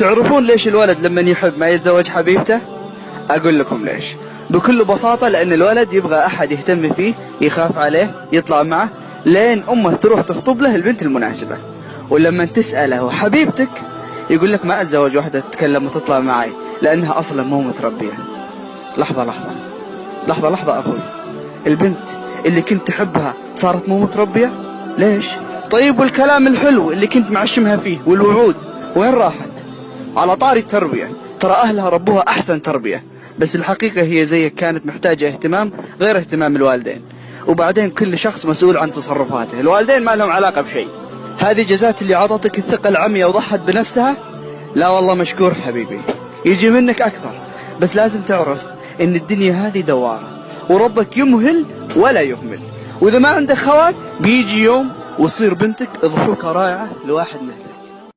تعرفون ليش الولد لما يحب ما يتزوج حبيبته؟ أقول لكم ليش. بكل بساطة لأن الولد يبغى أحد يهتم فيه، يخاف عليه، يطلع معه، لين أمه تروح تخطب له البنت المناسبة. ولما تسأله حبيبتك يقول لك ما أتزوج واحدة تتكلم وتطلع معي لأنها أصلا مو متربية. لحظة أخوي، البنت اللي كنت تحبها صارت مو متربية؟ ليش؟ طيب والكلام الحلو اللي كنت معشمها فيه والوعود وين راحت؟ على طاري التربية، ترى أهلها ربوها أحسن تربية، بس الحقيقة هي زيك كانت محتاجة اهتمام غير اهتمام الوالدين. وبعدين كل شخص مسؤول عن تصرفاته، الوالدين ما لهم علاقة بشيء. هذه جزات اللي عطتك الثقة العمياء وضحت بنفسها؟ لا والله مشكور حبيبي، يجي منك أكثر، بس لازم تعرف إن الدنيا هذه دوارة وربك يمهل ولا يهمل، وإذا ما عندك خوات بيجي يوم وتصير بنتك ضحوكة رائعة لواحد مثلك.